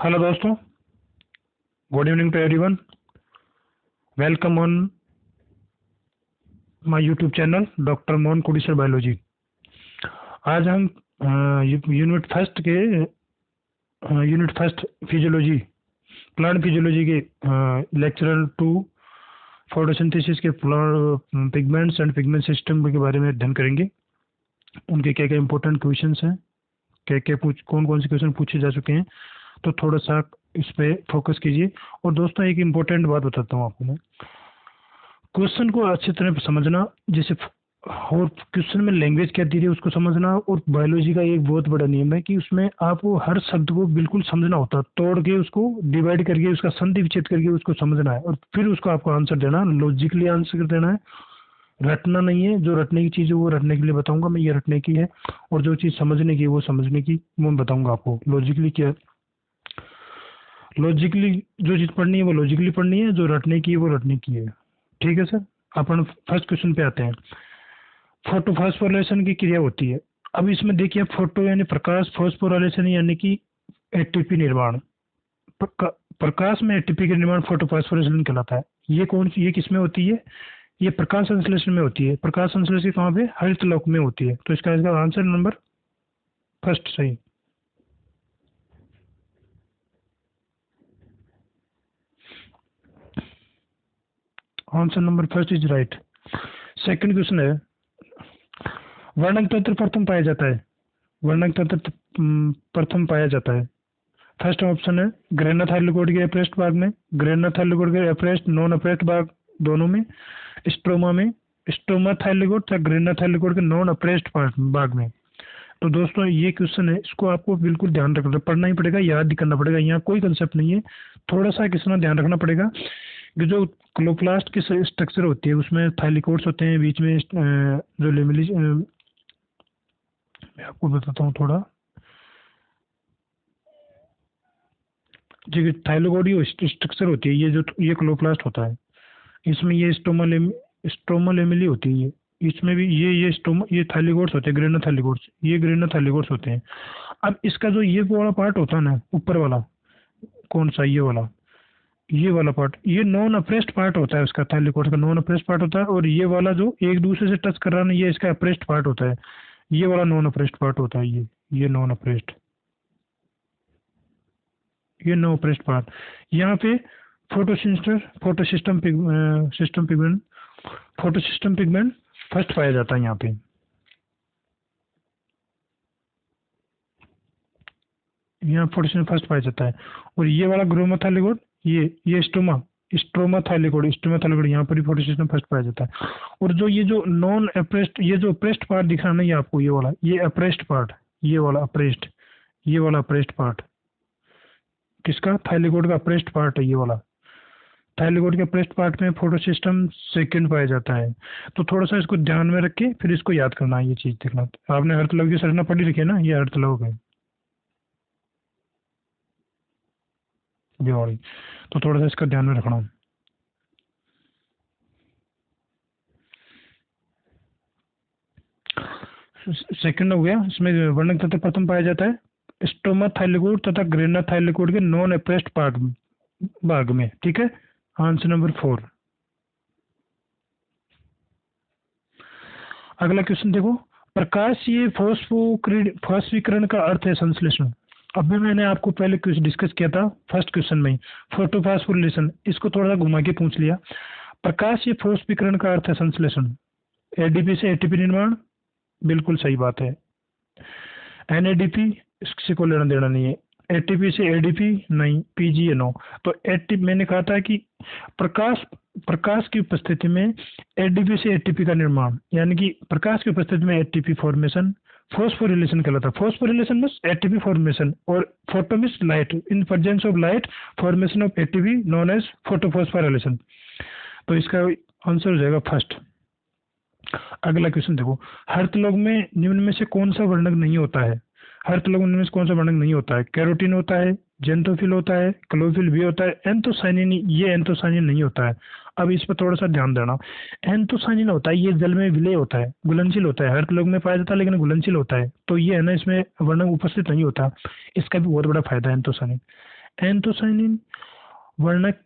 Hello दोस्तों, good evening to everyone. Welcome on my YouTube channel doctor Mohan Kudisar biology. आज हम unit first physiology, plant physiology के लेक्चरल 2 photosynthesis के पिगमेंट्स एंड पिगमेंट सिस्टम के बारे में अध्ययन करेंगे। उनके क्या क्या इंपॉर्टेंट क्वेश्चंस हैं, क्या क्या कौन कौन से क्वेश्चन पूछे जा चुके हैं, तो थोड़ा सा इस पे फोकस कीजिए। और दोस्तों, एक इम्पोर्टेंट बात बताता हूँ आपको मैं, क्वेश्चन को अच्छी तरह समझना, जैसे और क्वेश्चन में लैंग्वेज क्या दी रही है उसको समझना। और बायोलॉजी का एक बहुत बड़ा नियम है कि उसमें आपको हर शब्द को बिल्कुल समझना होता है, तोड़ के उसको डिवाइड करके उसका संधि विच्छेद करके उसको समझना है, और फिर उसको आपको आंसर देना, लॉजिकली आंसर देना है। रटना नहीं है, जो रटने की चीज़ है वो रटने के लिए बताऊंगा मैं, ये रटने की है। और जो चीज़ समझने की है वो समझने की मैं बताऊंगा आपको। लॉजिकली क्या, लॉजिकली जो चीज़ पढ़नी है वो लॉजिकली पढ़नी है, जो रटने की है वो रटने की है। ठीक है सर। अपन फर्स्ट क्वेश्चन पे आते हैं। फोटोफॉस्फोराइलेशन की क्रिया होती है। अब इसमें देखिए, फोटो यानी प्रकाश, फॉस्फोराइलेशन यानी कि एटीपी निर्माण। प्रकाश में एटीपी का निर्माण फोटोफॉस्फोराइलेशन कहलाता है। ये किस में होती है? ये प्रकाश संश्लेषण में होती है। प्रकाश संश्लेषण कहाँ पे? हरित लोक में होती है। तो इसका आंसर नंबर फर्स्ट सही। Answer number first is right. Second question है, वर्णक तंत्र प्रथम पाया जाता है। वर्णक तंत्र प्रथम पाया जाता है। फर्स्ट ऑप्शन है ग्रेना थाइलोकोइड के अप्रेस्ट भाग में, ग्रेना थाइलोकोइड के अप्रेस्ट नॉन अप्रेस्ट भाग दोनों में, स्ट्रोमा में, स्ट्रोमा थाइलोकोइड तथा ग्रेना थाइलोकोइड के नॉन अप्रेस्ट भाग में। तो दोस्तों, ये क्वेश्चन है, इसको आपको बिल्कुल ध्यान रखना, पढ़ना ही पड़ेगा, याद भी करना पड़ेगा। यहाँ कोई कंसेप्ट नहीं है, थोड़ा सा किसना ध्यान रखना पड़ेगा कि जो क्लोप्लास्ट की स्ट्रक्चर होती है उसमें थाइलिकोइड्स होते हैं, बीच में जो लेमिली, मैं आपको बताता हूँ थोड़ा। जो थाइलोकोइड स्ट्रक्चर होती है, ये क्लोप्लास्ट होता है। इसमें ये स्टोमा लेमिली होती है। ये इसमें भी ये थाइलिकोइड्स होते हैं, ग्रेना थाइलिकोइड्स, ये ग्रेना थाइलिकोइड्स होते हैं। अब इसका जो ये वाला पार्ट होता है ना, ऊपर वाला, कौन सा? ये वाला पार्ट, ये नॉन अप्रेस्ड पार्ट होता है उसका, थाइलिकोइड का नॉन अप्रेस्ड पार्ट होता है। और ये वाला जो एक दूसरे से टच कर रहा है ना, ये इसका अप्रेस्ड पार्ट होता है। ये वाला नॉन अप्रेस्ड पार्ट होता है। ये नॉन अप्रेस्ड, ये नॉन अप्रेस्ड पार्ट। यहाँ पे फोटोसिस्टम पिगमेंट फर्स्ट पाया जाता है यहाँ पे। यहाँ फोटोसिस्टम फर्स्ट पाया जाता है। और ये वाला ग्रोमाथाइलिकोड, ये स्ट्रोमा थाइलिकोड, यहाँ पर ही फोटोसिस्टम फर्स्ट पाया जाता है। और जो नॉन अप्रेस्ड, ये जो अप्रेस्ड पार्ट दिख रहा है ना, ये आपको ये वाला, ये अप्रेस्ड पार्ट, ये वाला अप्रेस्ड पार्ट किसका? थाइलिकोड का अप्रेस्ड पार्ट है ये वाला। थाइलिकोड के अप्रेस्ड पार्ट में फोटोसिस्टम सेकंड पाया जाता है। तो थोड़ा सा इसको ध्यान में रख के फिर इसको याद करना है, ये चीज देखना। आपने हरतलव की संरचना पढ़ी लिखी है ना, ये हरतलव है ये वाली। तो थोड़ा सा इसका ध्यान में रखना। सेकंड हो गया। इसमें वर्णक तंत्र प्रथम पाया जाता है स्टोमा थाइलिकोड तथा ग्रेना थाइलिकोड के नॉन अप्रेस्ड पार्ट भाग में। ठीक है, आंसर नंबर 4। अगला क्वेश्चन देखो, प्रकाशीय फॉस्फीकरण का अर्थ है संश्लेषण। अभी मैंने आपको पहले क्वेश्चन डिस्कस किया था फर्स्ट क्वेश्चन में ही, फोटोफॉस्फोरिलेशन। इसको थोड़ा सा घुमा के पूछ लिया। प्रकाशीय फॉस्फीकरण का अर्थ है संश्लेषण। एडीपी से एटीपी निर्माण, बिल्कुल सही बात है। एनएडीपी, इससे कोई लेना देना नहीं है। एटीपी से एडीपी नहीं, पीजीएनओ। तो एटीपी, मैंने कहा था कि प्रकाश प्रकाश की उपस्थिति में एडीपी से एटीपी का निर्माण, यानी कि प्रकाश की उपस्थिति में एटीपी फॉर्मेशन फॉस्फोरिलेशन कहलाता है। फॉस्फोरिलेशन मीन्स एटीपी फॉर्मेशन, और photo means light, in presence of light formation of ATP known as photophosphorylation. तो इसका आंसर हो जाएगा फर्स्ट। अगला क्वेश्चन देखो, हरितलौक में निम्न में से कौन सा वर्णक नहीं होता है? हरितलौक में निम्न में से कौन सा वर्णक नहीं होता है? कैरोटीन होता है, जेंथोफिल होता है, क्लोरोफिल भी होता है, एंथोसायनिन, ये एंथोसायनिन नहीं होता है। अब इस पर थोड़ा सा ध्यान देना। एंथोसायनिन होता है, ये जल में विलय होता है, घुलनशील होता है, हरितलौक में पाया जाता है लेकिन घुलनशील होता है। तो ये है ना, इसमें वर्णक उपस्थित नहीं होता। इसका भी बहुत बड़ा फायदा है एंथोसायनिन। एंथोसाइनिन वर्णक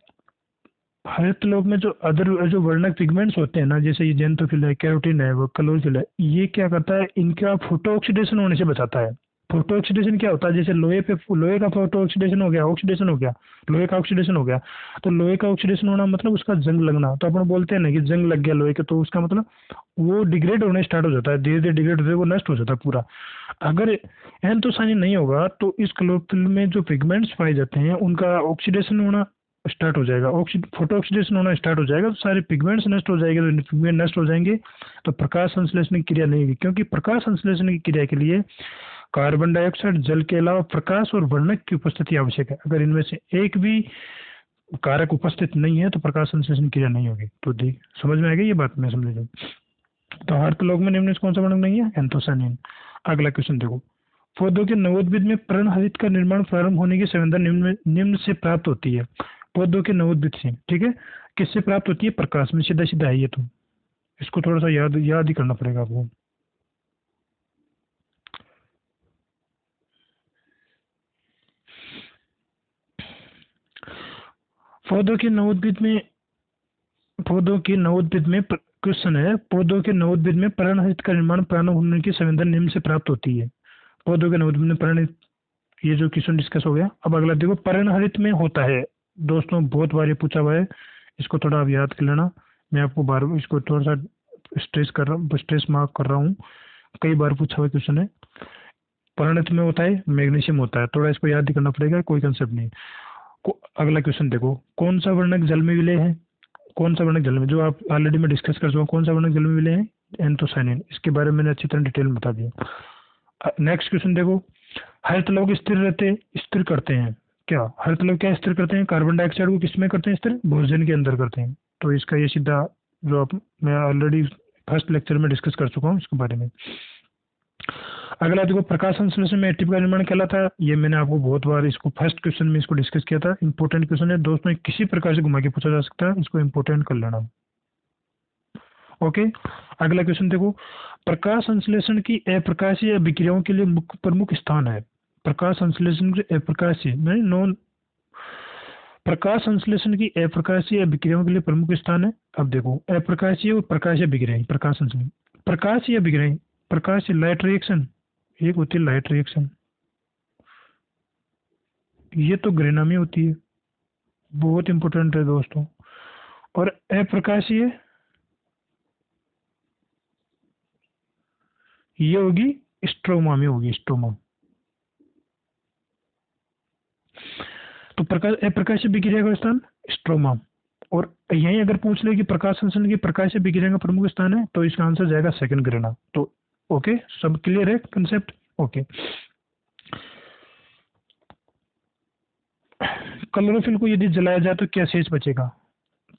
हरित लोक में जो वर्णक पिगमेंट्स होते हैं ना, जैसे ये जेंथोफिल है, कैरोटीन है, वो क्लोरोफिल है, ये क्या करता है, इनका फोटो ऑक्सीडेशन होने से बचाता है। फोटो ऑक्सीडेशन क्या होता है, जैसे लोहे का फोटो ऑक्सीडेशन हो गया, लोहे का ऑक्सीडेशन हो गया। तो लोहे का ऑक्सीडेशन होना मतलब उसका जंग लगना। तो अपन बोलते हैं ना कि जंग लग गया लोहे के, तो उसका मतलब वो डिग्रेड होने स्टार्ट हो जाता है, धीरे धीरे डिग्रेड होते वो नष्ट हो जाता है पूरा। अगर एंथोसाइनिन नहीं होगा तो इस क्लोरोफिल में जो पिगमेंट्स पाए जाते हैं उनका ऑक्सीडेशन होना स्टार्ट हो जाएगा, फोटो ऑक्सीडेशन होना स्टार्ट हो जाएगा, तो सारे पिगमेंट्स नष्ट हो जाएंगे। तो पिगमेंट नष्ट हो जाएंगे तो प्रकाश संश्लेषण की क्रिया नहीं होगी, क्योंकि प्रकाश संश्लेषण की क्रिया के लिए कार्बन डाइऑक्साइड, जल के अलावा प्रकाश और वर्णक की उपस्थिति आवश्यक है। अगर इनमें से एक भी कारक उपस्थित नहीं है तो प्रकाश संश्लेषण क्रिया नहीं होगी। तो देख समझ में आ गई ये बात, मैं समझ लो। तो हर्त लोग में निम्न से कौन सा वर्णक नहीं है, एंथोसाइनिन। अगला क्वेश्चन देखो, पौधों के नवोद्भिद में पर्णहरित का निर्माण प्रारंभ होने की संवेदना निम्न से प्राप्त होती है। पौधों के नवोद्भिद से, ठीक है, किससे प्राप्त होती है, प्रकाश में। सीधा सीधा है ये, तो इसको थोड़ा सा याद याद ही करना पड़ेगा आपको। पौधों के नवोद्भिद में क्वेश्चन है, पौधों के नवोद्भिद में पर्णहरित का निर्माण प्रारंभ होने की संवेदना निम्न से प्राप्त होती है। पौधों के नवोद्भिद में पर्णहरित, ये जो क्वेश्चन डिस्कस हो गया। अब अगला देखो, पर्णहरित में होता है, दोस्तों बहुत बार ये पूछा हुआ है, इसको थोड़ा आप याद कर लेना। मैं आपको बार इसको थोड़ा सा स्ट्रेस मार्क कर रहा हूँ, कई बार पूछा हुआ क्वेश्चन है। पर्णहरित में होता है, मैग्नीशियम होता है, थोड़ा इसको याद ही करना पड़ेगा, कोई कंसेप्ट नहीं। अगला क्वेश्चन देखो, कौन सा वर्णक जल में विलय है, कौन सा वर्णक जल में, जो आप ऑलरेडी मैं डिस्कस कर चुका हूँ, कौन सा वर्णक जल में विलय है, एंथोसाइनिन। इसके बारे में मैंने अच्छी तरह डिटेल में बता दिया। नेक्स्ट क्वेश्चन देखो, हरित लौह स्थिर करते हैं क्या, हरित लौह क्या स्थिर करते हैं, कार्बन डाइऑक्साइड को किसमें करते हैं स्थिर, भोजन के अंदर करते हैं। तो इसका ये सीधा जो आप, मैं ऑलरेडी फर्स्ट लेक्चर में डिस्कस कर चुका हूँ इसके बारे में। अगला देखो, प्रकाश संश्लेषण में एटीपी का निर्माण कहलाता है। ये मैंने आपको बहुत बार इसको फर्स्ट क्वेश्चन में इसको डिस्कस किया था। इंपॉर्टेंट क्वेश्चन है दोस्तों, किसी प्रकार से घुमा के पूछा जा सकता है, इसको इंपॉर्टेंट कर लेना। ओके, अगला क्वेश्चन देखो, प्रकाश संश्लेषण की अप्रकाशीय अभिक्रियाओं के लिए मुख्य प्रमुख स्थान है। प्रकाश संश्लेषण के अप्रकाशीय नहीं नॉन प्रकाश संश्लेषण की अप्रकाशीय अभिक्रियाओं के लिए प्रमुख स्थान है। अब देखो, अप्रकाशीय और प्रकाशीय अभिक्रियाएं, प्रकाश संश्लेषण, प्रकाशीय अभिक्रियाएं, प्रकाशीय लाइट रिएक्शन, एक होती है लाइट रिएक्शन, ये तो ग्रेना में होती है, बहुत इंपॉर्टेंट है दोस्तों। और अप्रकाशीय ये होगी स्ट्रोमा में, होगी स्ट्रोमा। तो प्रकाश अप्रकाशीय विकिरण का स्थान स्ट्रोमा। और यहीं अगर पूछ ले कि प्रकाश संश्लेषण की प्रकाशीय विकिरण का प्रमुख स्थान है, तो इसका आंसर जाएगा सेकंड ग्रेना। तो ओके, सब क्लियर है कंसेप्ट। ओके, क्लोरोफिल को यदि जलाया जाए तो क्या शेष बचेगा,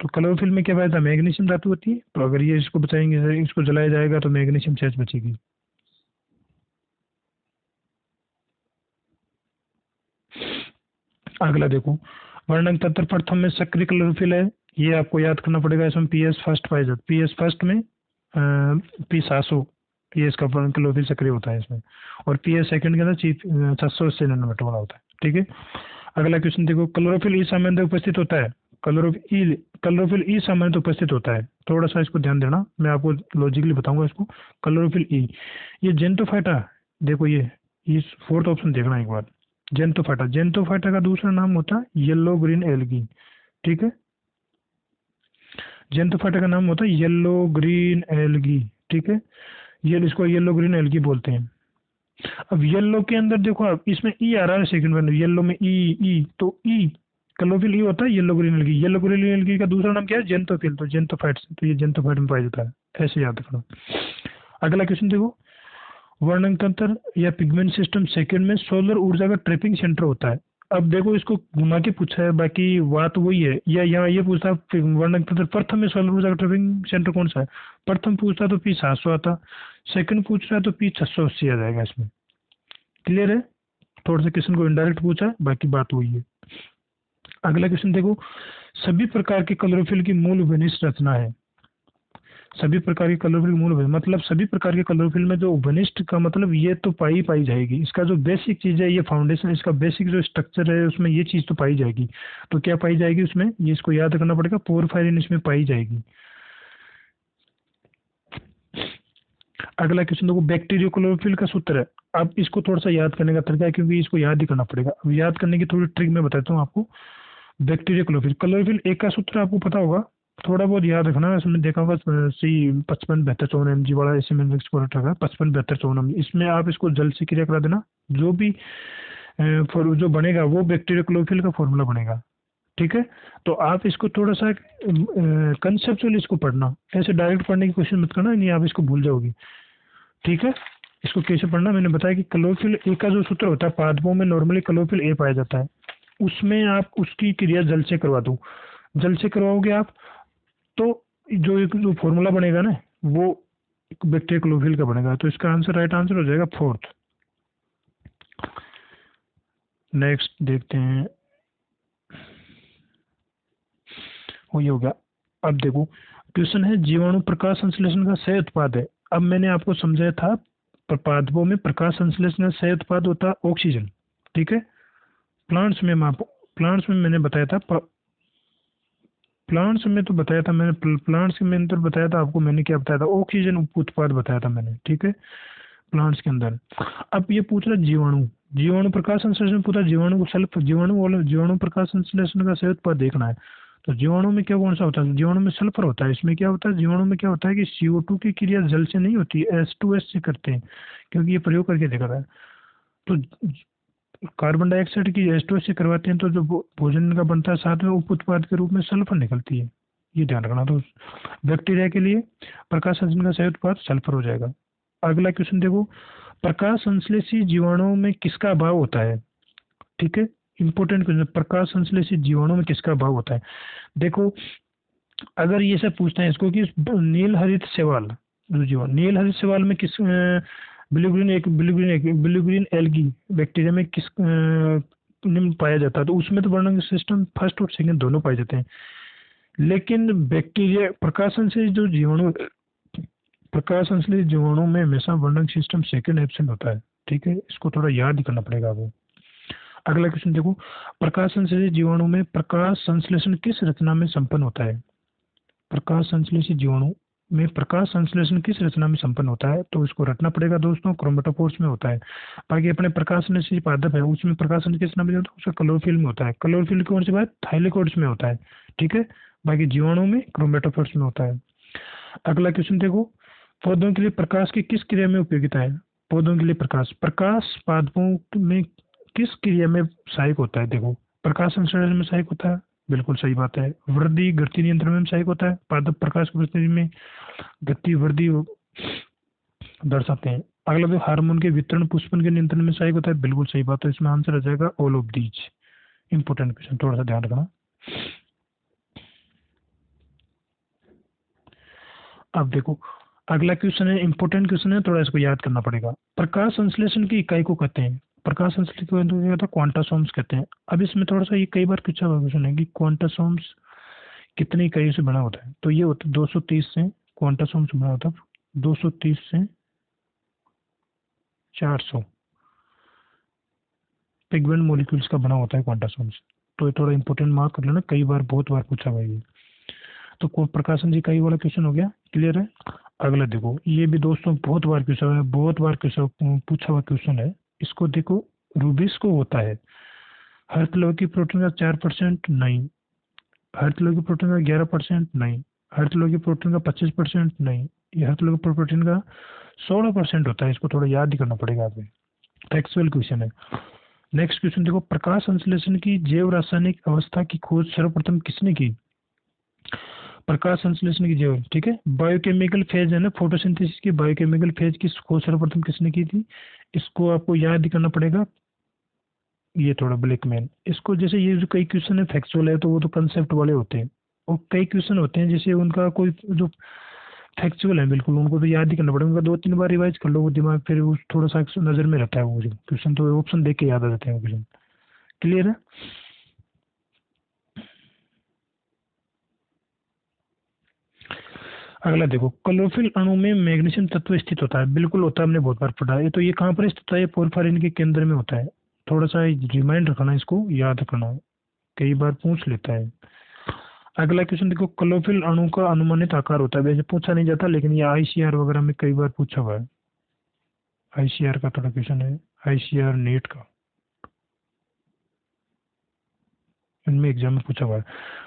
तो क्लोरोफिल में क्या पाया था, मैग्नीशियम धातु होती है। तो अगर ये इसको बचाएंगे, इसको जलाया जाएगा तो मैग्नीशियम शेष बचेगी। अगला देखो, वर्णक तंत्र प्रथम में सक्रिय क्लोरोफिल है, ये आपको याद करना पड़ेगा। इसमें पीएस फर्स्ट पाया जाता, पीएस फर्स्ट में पी 700, ये इसका क्लोरोफिल सक्रिय होता है इसमें। और पीएस सेकंड के अंदर 780 नैनोमीटर वाला होता है, ठीक है। अगला क्वेश्चन देखो, क्लोरोफिल ई सामान्य उपस्थित होता है, क्लोरोफिल ई सामान्य उपस्थित होता है। थोड़ा सा इसको ध्यान देना, मैं आपको लॉजिकली बताऊंगा इसको। क्लोरोफिल ई, ये जेंटोफाइटा, देखो ये फोर्थ ऑप्शन देखना एक बार, जेंटोफाइटा। जेंटोफाइटा का दूसरा नाम होता है येलो ग्रीन एल्गी, ठीक है। जेंटोफाइटा का नाम होता है येलो ग्रीन एल्गी, ठीक है। ये इसको येलो ग्रीन एल्गी बोलते हैं। अब येलो के अंदर देखो, अब इसमें ई आ रहा है सेकंड वन, येलो में ई ई, तो ई क्लोरोफिल ई होता है yellow green algae. Yellow green algae का दूसरा नाम क्या है, जेंटोफिल, तो जेंटोफाइट, तो ये जेंटोफाइट में पाया जाता है, ऐसे याद रखना। अगला क्वेश्चन देखो, वर्णक तंत्र या पिगमेंट सिस्टम सेकंड में सोलर ऊर्जा का ट्रैपिंग सेंटर होता है। अब देखो, इसको घुमा के पूछा है, बाकी बात वही है। या यहाँ ये पूछता है वर्णक तंत्र प्रथम में सोलर ऊर्जा का ट्रैपिंग सेंटर कौन सा है, प्रथम पूछता तो पी 700 आता, सेकंड पूछ रहा है तो पी 680 आ जाएगा इसमें। क्लियर है, थोड़ा सा क्वेश्चन को इनडायरेक्ट पूछा है, बाकी बात वही है। अगला क्वेश्चन देखो, सभी प्रकार के क्लोरोफिल की मूल विनिष्ट रचना है। सभी प्रकार के क्लोरोफिल मूल मतलब सभी प्रकार के क्लोरोफिल में जो वनिष्ठ का मतलब ये तो पाई जाएगी। इसका जो बेसिक चीज है, ये फाउंडेशन, इसका बेसिक जो स्ट्रक्चर है उसमें ये चीज तो पाई जाएगी। तो क्या पाई जाएगी उसमें, ये इसको याद करना पड़ेगा, पोरफायरिन इसमें पाई जाएगी। अगला क्वेश्चन देखो, बैक्टीरियो क्लोरोफिल का सूत्र है। अब इसको थोड़ा सा याद करने का तरीका है, क्योंकि इसको याद ही करना पड़ेगा। अब याद करने की थोड़ी ट्रिक मैं बताता हूँ आपको। बैक्टीरिया क्लोरोफिल, क्लोरोफिल एक का सूत्र आपको पता होगा, थोड़ा बहुत याद रखना। इसमें देखा होगा सी 55 72 54 mg वाला ऐसे में मिक्स प्रोडक्ट रखा है, 55 72 54 mg। इसमें आप इसको जल से क्रिया करा देना, जो भी जो बनेगा वो बैक्टीरिया क्लोरोफिल का फॉर्मूला बनेगा। ठीक है, तो आप इसको थोड़ा सा कंसेप्चुअल इसको पढ़ना, ऐसे डायरेक्ट पढ़ने की कोशिश मत करना, नहीं आप इसको भूल जाओगे। ठीक है, इसको कैसे पढ़ना, मैंने बताया कि क्लोरोफिल ए का जो सूत्र होता है, पादपों में नॉर्मली क्लोरोफिल ए पाया जाता है, उसमें आप उसकी क्रिया जल से करवा दो। जल से करवाओगे आप, तो जो फॉर्मूला बनेगा ना, वो बैक्टीरिया क्लोरोफिल का बनेगा। तो इसका आंसर, राइट आंसर हो जाएगा फोर्थ। नेक्स्ट देखते हैं, वो ये हो गया। अब देखो, क्वेश्चन है जीवाणु प्रकाश संश्लेषण का सह उत्पाद है। अब मैंने आपको समझाया था पादपों में प्रकाश संश्लेषण का सह उत्पाद होता है ऑक्सीजन। ठीक है, प्लांट्स में प्लांट्स में मैंने बताया था, प्लांट्स में तो बताया था मैंने, प्लांट्स में तो बताया था आपको मैंने, क्या बताया था, ऑक्सीजन उत्पाद बताया था मैंने। ठीक है, प्लांट्स के अंदर। अब ये पूछ रहा जीवाणु, जीवाणु प्रकाश संश्लेषण पूछा, जीवाणु को सेल्फ, जीवाणु वाला जीवाणु प्रकाश संश्लेषण का सह उत्पाद देखना है। तो जीवाणु में क्या कौन सा होता है, जीवाणु में सल्फर होता है। इसमें क्या होता है, जीवाणु में क्या होता है कि CO2 की क्रिया जल से नहीं होती, H2S से करते हैं, क्योंकि ये प्रयोग करके देखा था। तो कार्बन डाइऑक्साइड की H2S से करवाते हैं, तो जो भोजन का बनता है साथ में उप उत्पाद के रूप में सल्फर निकलती है, ये ध्यान रखना। तो बैक्टीरिया के लिए प्रकाश संश्लेषण का सह उत्पाद सल्फर हो जाएगा। अगला क्वेश्चन देखो, प्रकाश संश्लेषी जीवाणुओं में किसका अभाव होता है। ठीक है, इंपॉर्टेंट क्वेश्चन, प्रकाश संश्लेषी जीवाणु में किसका अभाव होता है। देखो, अगर ये सब पूछते हैं इसको कि नील हरित शैवाल, जो जीवाणु नील हरित शैवाल में किस ब्लू ग्रीन एल्गी बैक्टीरिया में किस निम्न पाया जाता है, तो उसमें तो वर्णन सिस्टम फर्स्ट और सेकंड दोनों पाए जाते हैं। लेकिन बैक्टीरिया प्रकाशन से जो जीवाणु, प्रकाश संश्लेषित जीवाणु में हमेशा वर्णन सिस्टम सेकंड एब्सेंट होता है। ठीक है, इसको थोड़ा याद ही करना पड़ेगा आपको। अगला क्वेश्चन देखो, प्रकाश संश्लेषित जीवाणु में प्रकाश संश्लेषण किस रचना में संपन्न होता है। प्रकाश संश्लेषित जीवाणु में प्रकाश संश्लेषण किस रचना में संपन्न होता है, तो इसको रटना पड़ेगा दोस्तों, क्रोमेटोफोर्स में होता है। बाकी अपने प्रकाश संश्लेषित पादप है, उसमें प्रकाश संश्लेषण किस नाम में होता है, उसका क्लोरोफिल में होता है। क्लोरोफिल कौन सी बात, थाइलेकोइड्स में होता है। ठीक है, बाकी जीवाणु में क्रोमेटोफोर्स में होता है। अगला क्वेश्चन देखो, पौधों के लिए प्रकाश की किस क्रिया में उपयोगिता है। पौधों के लिए प्रकाश, प्रकाश पादपों में किस क्रिया में सहायक होता है। देखो, प्रकाश संश्लेषण में सहायक होता है, बिल्कुल सही बात है। वृद्धि गति नियंत्रण में सहायक होता है, पादप प्रकाश की उपस्थिति में गति वृद्धि दर्शाते हैं। अगला भी हार्मोन के वितरण पुष्पन के नियंत्रण में सहायक होता है, बिल्कुल सही बात है। इसमें आंसर आ जाएगा all of these. Important question, थोड़ा सा ध्यान रखना। अब देखो, अगला क्वेश्चन है, इंपॉर्टेंट क्वेश्चन है, थोड़ा इसको याद करना पड़ेगा। प्रकाश संश्लेषण की इकाई को कहते हैं, प्रकाश संश्लेषण को कहते हैं क्वांटासोम्स कहते हैं। अब इसमें थोड़ा सा ये कई बार पूछा हुआ क्वेश्चन है कि क्वांटासोम्स कितनी इकाइयों से बना होता है, तो ये होता है 230 से, क्वांटासोम्स बना होता है 230 से 400 पिगमेंट मॉलिक्यूल्स का बना होता है क्वांटासोम्स। तो ये थोड़ा इंपॉर्टेंट मार्क कर लेना, कई बार बहुत बार पूछा हुआ है ये। तो प्रकाशन जी इकाई वाला क्वेश्चन हो गया, क्लियर है। अगला देखो, ये भी दोस्तों बहुत बार क्वेश्चन है, बहुत बार क्वेश्चन पूछा हुआ क्वेश्चन है। इसको देखो, रूबिस को होता है हर किलो की प्रोटीन का 4% नहीं, हर किलो की प्रोटीन का 11% नहीं, हर किलो की प्रोटीन का 25% नहीं, ये हर किलो की प्रोटीन का 16% होता है। इसको थोड़ा याद ही करना पड़ेगा आपको, फैक्चुअल क्वेश्चन है। नेक्स्ट क्वेश्चन देखो, प्रकाश संश्लेषण की जैव रासायनिक अवस्था की खोज सर्वप्रथम किसने की। प्रकाश संश्लेषण की जैव, ठीक है, बायोकेमिकल फेज है ना, फोटोसिंथेसिस की बायोकेमिकल फेज की खोज सर्वप्रथम किसने की थी, इसको आपको याद ही करना पड़ेगा। ये थोड़ा ब्लैकमैन, इसको जैसे ये जो कई क्वेश्चन है फैक्चुअल है, तो वो तो कंसेप्ट वाले होते हैं, और कई क्वेश्चन होते हैं जैसे उनका कोई जो फैक्चुअल है बिल्कुल, उनको तो याद ही करना पड़ेगा, उनका 2 3 बार रिवाइज कर लो, वो दिमाग फिर वो थोड़ा सा नजर में रहता है वो क्वेश्चन, तो ऑप्शन देख के याद आ जाते हैं क्वेश्चन। क्लियर है। अगला देखो, क्लोरोफिल अणु में मैग्नीशियम तत्व स्थित होता है। बिल्कुल होता है, हमने बहुत बार पढ़ा है। तो ये कहाँ पर स्थित होता है? पोरफायरिन के केंद्र में होता है। थोड़ा सा रिमाइंड रखना, इसको याद रखना, कई बार पूछ लेता है। अगला क्वेश्चन देखो, क्लोरोफिल अणु का अनुमानित आकार होता है। वैसे पूछा नहीं जाता, लेकिन ये आईसीआर वगैरह में कई बार पूछा हुआ है। आईसीआर का थोड़ा क्वेश्चन है, आईसीआर नेट का, इनमें एग्जाम में पूछा हुआ है।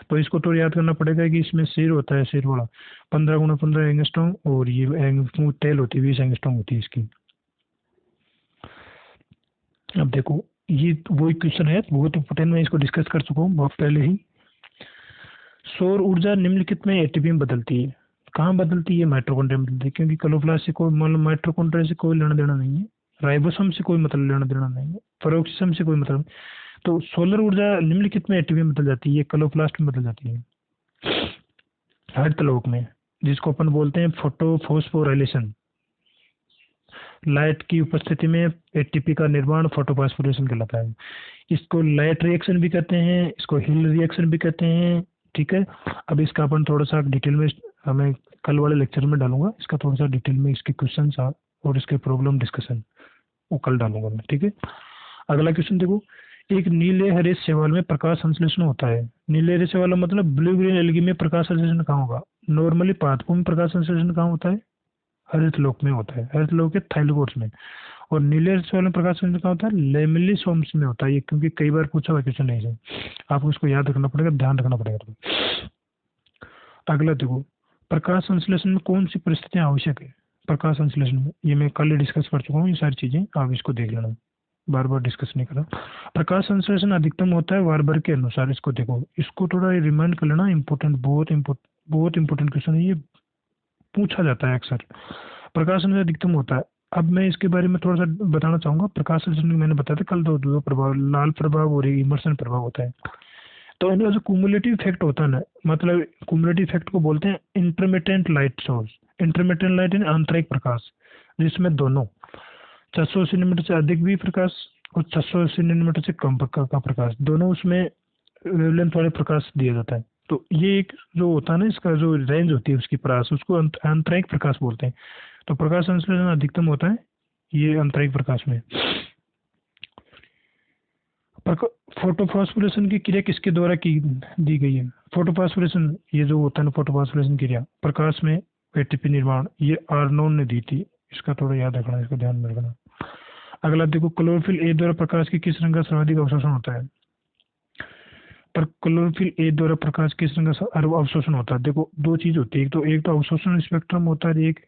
तो इसको तो याद करना पड़ेगा कि इसमें शेर होता है, शेर वाला 15 × 15 एंगस्ट्रॉम, और ये टेल होती है 20 एंगस्ट्रॉम होती है इसकी। अब देखो, ये वही क्वेश्चन है, बहुत इंपॉर्टेंट, मैं इसको डिस्कस कर चुका हूँ बहुत पहले ही। सौर ऊर्जा निम्नलिखित में एटीपी में बदलती है। कहाँ बदलती है? माइटोकॉन्ड्रिया में बदलती है, क्योंकि क्लोरोप्लास्ट से कोई, मतलब माइटोकॉन्ड्रिया से कोई लेना देना नहीं है, राइबोसोम से कोई मतलब लेना देना नहीं है, पेरोक्सिसम से कोई मतलब नहीं। तो सोलर ऊर्जा निम्नलिखित में एटीपी में बदल जाती है, ये क्लोरोप्लास्ट में बदल जाती है, हरितलोक में, जिसको अपन बोलते हैं फोटो फोस्फोराइलेशन। लाइट की उपस्थिति में एटीपी का निर्माण फोटोफॉस्फोरेशन कहलाता है। इसको लाइट रिएक्शन भी कहते हैं, इसको हिल रिएक्शन भी कहते हैं। ठीक है, अब इसका अपन थोड़ा सा डिटेल में, हमें कल वाले लेक्चर में डालूंगा इसका थोड़ा सा डिटेल में, इसके क्वेश्चन और इसके प्रॉब्लम डिस्कशन वो कल डालूंगा मैं। ठीक है, अगला क्वेश्चन देखो, एक नीले हरे शैवाल में प्रकाश संश्लेषण होता है। नीले हरे शैवाल मतलब ब्लू ग्रीन एल्गी में प्रकाश संश्लेषण कहाँ होगा? नॉर्मली पादपों में प्रकाश संश्लेषण कहाँ होता है? हरितलोक में होता है, हरितलोक के थाइलोकोर्स में। और नीले रस वाले प्रकाश संश्लेषण कहाँ होता है? लेमिलिसोम्स में होता है। ये क्योंकि कई बार पूछा हुआ क्वेश्चन नहीं है, आपको इसको याद रखना पड़ेगा, ध्यान रखना पड़ेगा। तो अगला देखो, प्रकाश संश्लेषण में कौन सी परिस्थितियां आवश्यक है? प्रकाश संश्लेषण में, ये मैं कल डिस्कस कर चुका हूँ, ये सारी चीजें आप इसको देख लेना, बार बार डिस्कस नहीं करा। प्रकाश संश्लेषण अधिकतम होता है वारबर के अनुसार। इसको देखो, इसको थोड़ा रिमाइंड कर लेना, इंपॉर्टेंट, बहुत इंपॉर्टेंट क्वेश्चन है ये, पूछा जाता है अक्सर। प्रकाश संश्लेषण अधिकतम होता है। अब मैं इसके बारे में थोड़ा सा बताना चाहूंगा। प्रकाश संश्लेषण में मैंने बताया था कल, दो प्रभाव, लाल प्रभाव और इमर्सन प्रभाव होता है। तो इनका जो कुमुलेटिव इफेक्ट होता है ना, मतलब कुमुलेटिव इफेक्ट को बोलते हैं intermittent light source. Intermittent light यानी आंतरिक प्रकाश, जिसमें दोनों 680 नैनोमीटर से अधिक भी प्रकाश और 680 नैनोमीटर से कम का प्रकाश, दोनों उसमें वेवलेंथ वाले प्रकाश दिया जाता है। तो ये एक जो होता है ना, इसका जो रेंज होती है उसकी प्रकाश, उसको आंतरिक प्रकाश बोलते हैं। तो प्रकाश संश्लेषण अधिकतम होता है ये आंतरिक प्रकाश में। फोटोफॉस्फोरेशन की क्रिया किसके द्वारा की दी गई है? फोटोफॉस्फोरेशन, ये जो होता है ना फोटोफॉस्फोरेशन क्रिया, प्रकाश में एटीपी निर्माण, ये आर्नोन ने दी थी। इसका थोड़ा याद रखना, इसका ध्यान में रखना। अगला देखो, क्लोरोफिल ए द्वारा प्रकाश की किस रंग का सर्वाधिक अवशोषण होता है? पर क्लोरोफिल ए द्वारा प्रकाश किस रंग का अवशोषण होता है? देखो, दो चीज होती है, एक तो अवशोषण स्पेक्ट्रम होता है, एक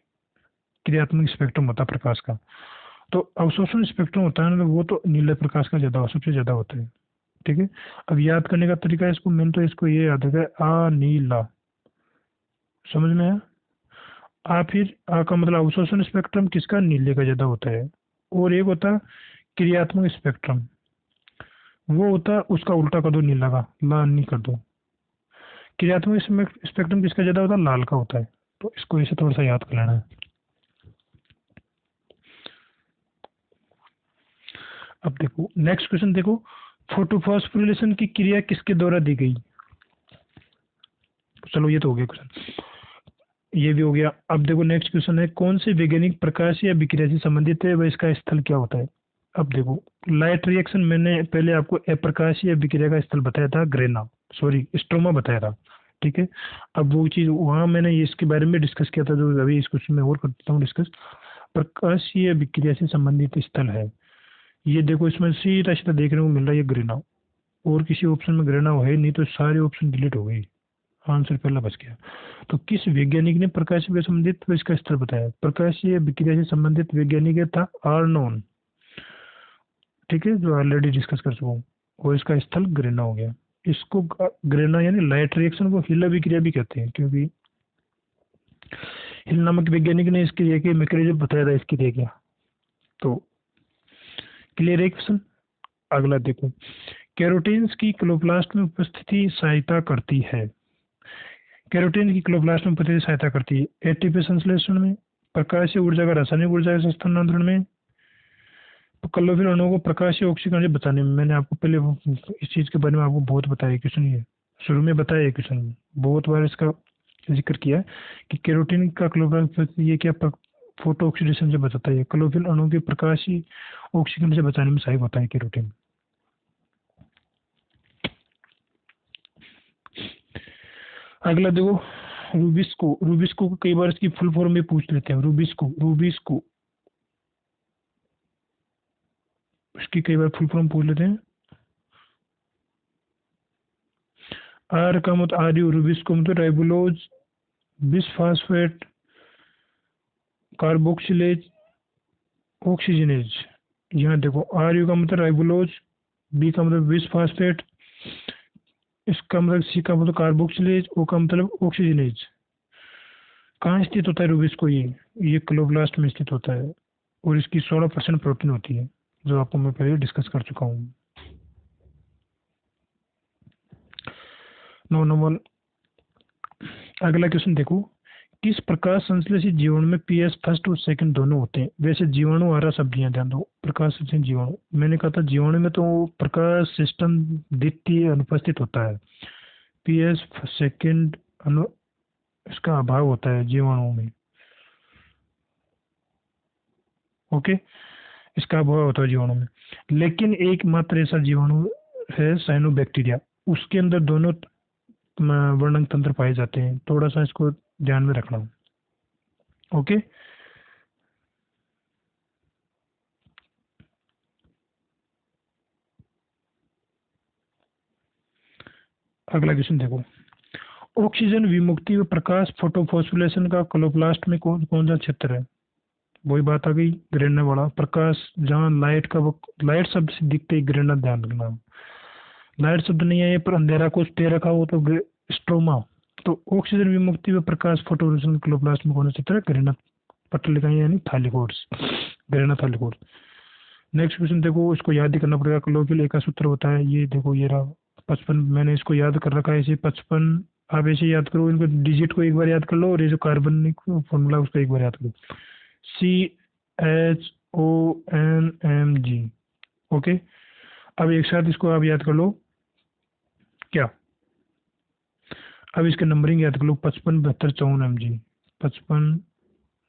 क्रियात्मक स्पेक्ट्रम होता है प्रकाश का। तो अवशोषण स्पेक्ट्रम होता है ना, वो तो नीले प्रकाश का ज्यादा, सबसे ज्यादा होता है। ठीक है, अब याद करने का तरीका है इसको, मैंने तो इसको ये याद रखा है, आ नीला, समझ में आया? आ, फिर आ का मतलब अवशोषण स्पेक्ट्रम किसका? नीले का ज्यादा होता है। और एक होता है क्रियात्मक स्पेक्ट्रम, वो होता है उसका उल्टा कर दो, नीला का लाल नहीं कर दो। क्रियात्मक स्पेक्ट्रम किसका ज्यादा होता है? लाल का होता है। तो इसको इसे थोड़ा सा याद कर लेना है। अब देखो नेक्स्ट क्वेश्चन देखो, फोटोफॉस्फोरिलेशन की क्रिया किसके द्वारा दी गई? चलो ये तो हो गया क्वेश्चन, ये भी हो गया। अब देखो नेक्स्ट क्वेश्चन है, कौन से वैज्ञानिक प्रकाश या विक्रिया से संबंधित है व इसका स्थल क्या होता है? अब देखो, लाइट रिएक्शन मैंने पहले आपको अप्रकाश या विक्रिया का स्थल बताया था, ग्रेना, सॉरी स्ट्रोमा बताया था। ठीक है, अब वो चीज वहां मैंने इसके बारे में डिस्कस किया था, जो अभी इस क्वेश्चन में और करता हूँ डिस्कस। प्रकाश या विक्रिया से संबंधित स्थल है, ये देखो इसमें सीधा सीधा देखने को मिल रहा है, ये ग्रेना, और किसी ऑप्शन में ग्रेना है नहीं, तो सारे ऑप्शन डिलीट हो गए, आंसर पहला बच गया। तो किस वैज्ञानिक ने प्रकाश से संबंधित इसका स्तर बताया? प्रकाश या विक्रिया से संबंधित वैज्ञानिक था आर्नोन। ठीक है, जो ऑलरेडी डिस्कस कर चुका हूँ, और इसका स्थल ग्रेना हो गया। इसको ग्रेना यानी लाइट रिएक्शन को हिला विक्रिया भी कहते हैं, क्योंकि हिल नामक वैज्ञानिक ने इसकी क्रिया के मैकेनिज्म बताया था, इसकी क्रिया क्या। तो क्लियर है क्वेश्चन? अगला देखो, कैरोटीन्स की क्लोरोप्लास्ट में उपस्थिति सहायता करती है। कैरोटीन की क्लोरोप्लास्ट में उपस्थिति सहायता करती है एटीपी संश्लेषण में, प्रकाशीय ऊर्जा का रासायनिक ऊर्जा के स्थानांतरण में, तो क्लोरोफिल अणुओं को प्रकाशीय ऑक्सीकरण से बचाने में। मैंने आपको पहले इस चीज के बारे में आपको बहुत बताया क्वेश्चन, ये शुरू में बताया क्वेश्चन, बहुत बार इसका जिक्र किया है कि कैरोटीन का क्लोरोफिल ये क्या फोटो ऑक्सीडेशन से बचाता है। क्लोरोफिल अणु के प्रकाशीय ऑक्सीजन से बचाने में सहायक होता है कैरोटीन। अगला देखो रूबिस्को। रूबिस्को को कई बार इसकी फुल फॉर्म में पूछ लेते हैं। रूबिस्को, रूबिस्को इसकी कई बार फुल फॉर्म पूछ लेते हैं। आर का मतलब आर्यू, रूबिस्को मतलब राइबोलोज बिसफास्फेट कार्बोक्सिलेज ऑक्सीजनेज। यहाँ देखो आर्यू का मतलब राइबोलोज, बी का मतलब बिसफास्फेट, इसका मतलब सी का मतलब कार्बोक्सिलेज, ओ का मतलब ऑक्सीजनेज। कहाँ स्थित होता है रूबिस्को? ये क्लोरोप्लास्ट में स्थित होता है और इसकी 16% प्रोटीन होती है, जो आपको मैं पहले डिस्कस कर चुका हूँ। 9 नंबर। अगला क्वेश्चन देखो, किस प्रकाश संश्लेषित जीवाणु में पीएच फर्स्ट और सेकंड दोनों होते हैं? वैसे जीवाणु हरा शब्द यहाँ ध्यान दो, प्रकाश संश्लेषित जीवाणु, मैंने कहा था जीवाणु में तो प्रकाश सिस्टम द्वितीय अनुपस्थित होता है, पीएच सेकंड इसका अभाव होता है जीवाणुओं में। ओके, इसका अभाव होता है जीवाणु में। लेकिन एक मात्र ऐसा जीवाणु है साइनोबैक्टीरिया, उसके अंदर दोनों वर्णक तंत्र पाए जाते हैं। थोड़ा सा इसको ध्यान में रखना। ओके, अगला क्वेश्चन देखो, ऑक्सीजन विमुक्ति व प्रकाश फोटोफॉस्फोरिलेशन का क्लोरोप्लास्ट में कौन कौन सा क्षेत्र है? वही बात आ गई ग्रेना वाला प्रकाश, जहाँ लाइट का लाइट शब्द से दिखते ही ग्रेना, ध्यान रखना। लाइट शब्द नहीं है ये, पर अंधेरा कुछ दे रखा हो तो स्ट्रोमा। तो ऑक्सीजन विमुक्ति व प्रकाश फोटोफॉस्फोरिलेशन क्लोरोप्लास्ट में कौन सा क्षेत्र है? ग्रेना पटल यानी थालीकोड्स, ग्रेना थालीकोड्स। नेक्स्ट क्वेश्चन देखो, इसको याद ही करना पड़ेगा। क्लोरोफिल एक का सूत्र होता है, ये देखो ये रहा 55, मैंने इसको याद कर रखा है ऐसे 55। आप ऐसे याद करो, इनको डिजिट को एक बार याद कर लो और ये जो कार्बनिक फॉर्मूला उसको एक बार याद करो, CHONMG। ओके, अब एक साथ इसको आप याद कर लो क्या? अब इसके नंबरिंग याद कर लो, 55 72 54 MG, 55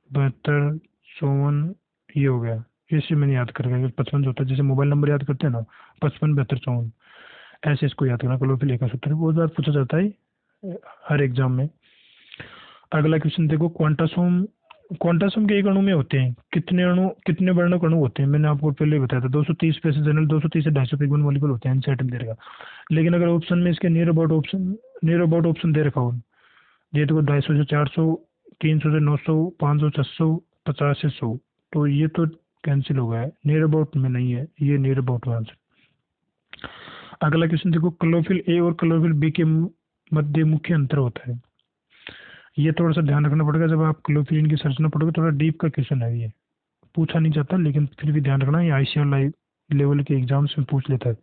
72 54, ये हो गया। इससे मैंने याद कर गया 55 जो होता है, जैसे मोबाइल नंबर याद करते हैं ना, 55 72 54, ऐसे इसको याद करना। क्लोरोफिल एक का सूत्र है, बहुत बार पूछा जाता है हर एग्जाम में। अगला क्वेश्चन देखो, क्वांटासोम। क्वांटासोम के एक अणु में होते हैं कितने अणु, कितने वर्णक अणु होते हैं? मैंने आपको पहले बताया था 230 पैसे जनरल, 230 से 250 पिगमेंट मॉलिक्यूल होते हैं एनसीईआरटी में दे रखा। लेकिन अगर ऑप्शन में इसके नियर अबाउट ऑप्शन दे रखा हो, ये देखो 250 से 400, 300 से 900, 500 600, 50 से 100, तो ये तो कैंसिल हो गया है, नियर अबाउट में नहीं है, ये नियर अबाउट में आंसर। अगला क्वेश्चन देखो, क्लोरोफिल ए और क्लोरोफिल बी के मध्य मुख्य अंतर होता है। ये थोड़ा सा ध्यान रखना पड़ेगा, जब आप क्लोरोफिल की सर्च ना पड़ोगे, थोड़ा डीप का क्वेश्चन है ये, पूछा नहीं जाता लेकिन फिर भी ध्यान रखना, ये आईसीआर लाइव लेवल के एग्जाम्स में पूछ लेता है।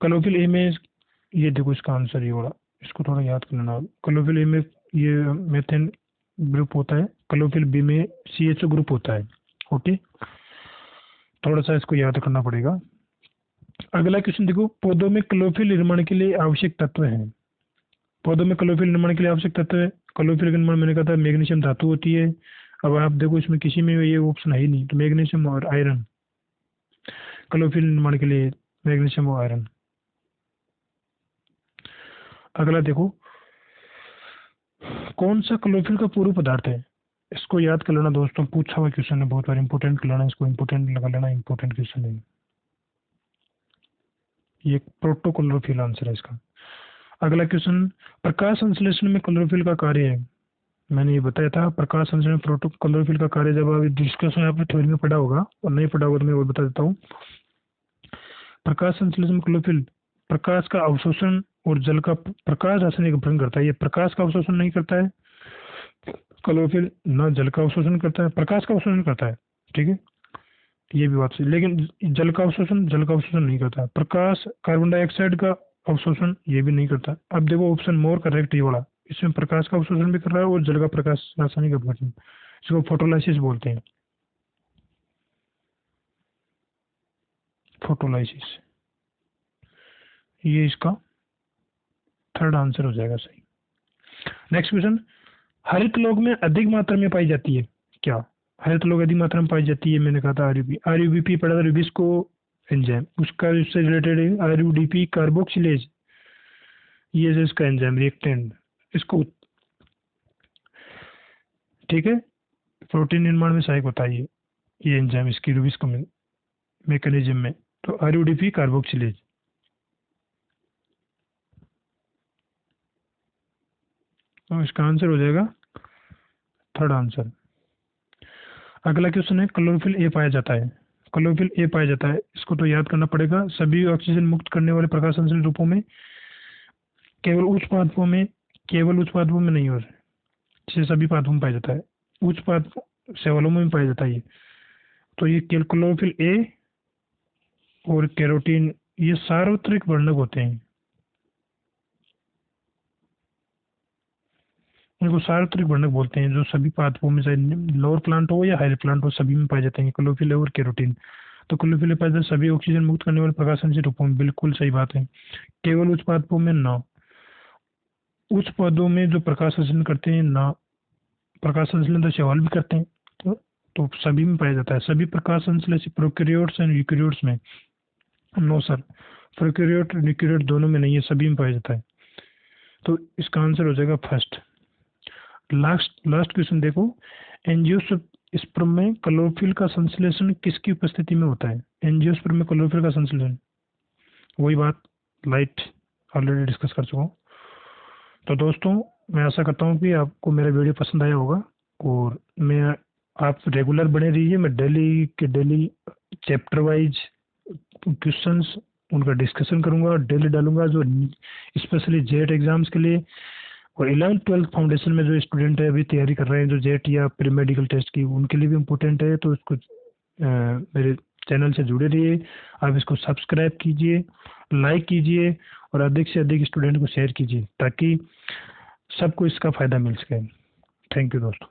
क्लोरोफिल ए में ये देखो इसका आंसर ये वाला, इसको थोड़ा याद कर लेना। क्लोरोफिल ए में ये मेथेन ग्रुप होता है, क्लोरोफिल बी में CHO ग्रुप होता है। ओके, थोड़ा सा इसको याद करना पड़ेगा। अगला क्वेश्चन देखो, पौधों में क्लोरोफिल निर्माण के लिए आवश्यक तत्व हैं। पौधों में क्लोरोफिल निर्माण के लिए आवश्यक तत्व है, क्लोरोफिल का निर्माण मैंने कहा था मैग्नीशियम धातु होती है। अब आप देखो इसमें किसी में ये ऑप्शन है ही नहीं, तो मैग्नीशियम और आयरन, क्लोरोफिल निर्माण के लिए मैग्नीशियम और आयरन। अगला देखो, कौन सा क्लोरोफिल का पूर्व पदार्थ है? इसको याद कर लेना दोस्तों, पूछा हुआ क्वेश्चन है, बहुत बार इंपोर्टेंट कर लेना, इसको इंपोर्टेंट लगा लेना, इंपोर्टेंट क्वेश्चन है ये। प्रोटोक्लोरोफिल आंसर है इसका। अगला क्वेश्चन, प्रकाश संश्लेषण में क्लोरोफिल का कार्य है। मैंने ये बताया था प्रकाश संश्लेषण में प्रोटो क्लोरोफिल का कार्य, जब आप डिस्कशन आपने थ्योरी में पढ़ा होगा, और नहीं पढ़ा होगा तो मैं और बता देता हूँ। प्रकाश संश्लेषण में क्लोरोफिल प्रकाश का अवशोषण और जल का प्रकाश रासायनिक अपहरण करता है। ये प्रकाश का अवशोषण नहीं करता है क्लोरोफिल, ना जल का अवशोषण करता है, प्रकाश का अवशोषण करता है। ठीक है, ये भी बात सही, लेकिन जल का अवशोषण नहीं करता। प्रकाश कार्बन डाइऑक्साइड का अवशोषण ये भी नहीं करता। अब देखो ऑप्शन मोर करेक्ट ये वाला, इसमें प्रकाश का अवशोषण भी कर रहा है और जल का प्रकाश रासायनिक अपघटन, इसको फोटोलाइसिस बोलते हैं, फोटोलाइसिस। ये इसका थर्ड आंसर हो जाएगा सही। नेक्स्ट क्वेश्चन, हरित लौह में अधिक मात्रा में पाई जाती है क्या? हरित लौह अधिक मात्रा में पाई जाती है, मैंने कहा था आरयूबीपी पढ़ा था, रुबिस्को एंजाइम, उसका इससे रिलेटेड है आरयूडीपी कार्बोक्सिलेज, ये है इसका एंजाइम रिएक्टेंट, इसको ठीक है प्रोटीन निर्माण में सहायक होता है ये एंजाइम इसकी रुबिस्को मैकेनिज्म में। तो आरयूडीपी कार्बोक्सिलेज। तो इसका आंसर हो जाएगा थर्ड आंसर। अगला क्वेश्चन है, क्लोरोफिल ए पाया जाता है। क्लोरोफिल ए पाया जाता है, इसको तो याद करना पड़ेगा। सभी ऑक्सीजन मुक्त करने वाले प्रकाश संश्लेषण रूपों में, केवल उच्च पादपों में नहीं, और जैसे सभी पादपों में पाया जाता है, उच्च पाद शैवालों में पाया जाता है ये। तो ये क्लोरोफिल ए और कैरोटीन ये सार्वत्रिक वर्णक होते हैं, इनको सार्वत्रिक वर्णक बोलते हैं, जो सभी पादपों में, चाहे लोअर प्लांट हो या हायर प्लांट हो, सभी में पाए जाते हैं क्लोरोफिल और कैरोटीन। तो क्लोरोफिल पाए जाते सभी ऑक्सीजन मुक्त करने वाले प्रकाश संश्लेषण रूपों में, बिल्कुल सही बात है। केवल उच्च पादपों में ना, उच्च पौधों में जो प्रकाश संश्लेषण करते हैं ना, प्रकाश संश्लेषण तो शैवाल भी करते हैं, तो सभी में पाया जाता है। सभी प्रकाश संश्लेषी प्रोकैरियोट्स एंड यूकैरियोट्स में नो सर, प्रोकैरियोट यूकैरियोट दोनों में नहीं है, सभी में पाया जाता है। तो इसका आंसर हो जाएगा फर्स्ट। लास्ट क्वेश्चन देखो, एंजियोस्पर्म में क्लोरोफिल का संश्लेषण किसकी उपस्थिति में होता है? एंजियोस्पर्म में क्लोरोफिल का संश्लेषण, वही बात लाइट ऑलरेडी डिस्कस कर चुका हूँ। तो दोस्तों मैं आशा करता हूँ कि आपको मेरा वीडियो पसंद आया होगा, और आप रेगुलर बने रहिए। मैं डेली चैप्टर वाइज क्वेश्चंस उनका डिस्कशन करूंगा, डेली डालूंगा, जो स्पेशली जेट एग्जाम्स के लिए और 11th-12th फाउंडेशन में जो स्टूडेंट है अभी तैयारी कर रहे हैं, जो जेट या प्री मेडिकल टेस्ट की, उनके लिए भी इम्पोर्टेंट है। तो इसको मेरे चैनल से जुड़े रहिए, आप इसको सब्सक्राइब कीजिए, लाइक कीजिए, और अधिक से अधिक स्टूडेंट को शेयर कीजिए, ताकि सबको इसका फ़ायदा मिल सके। थैंक यू दोस्तों।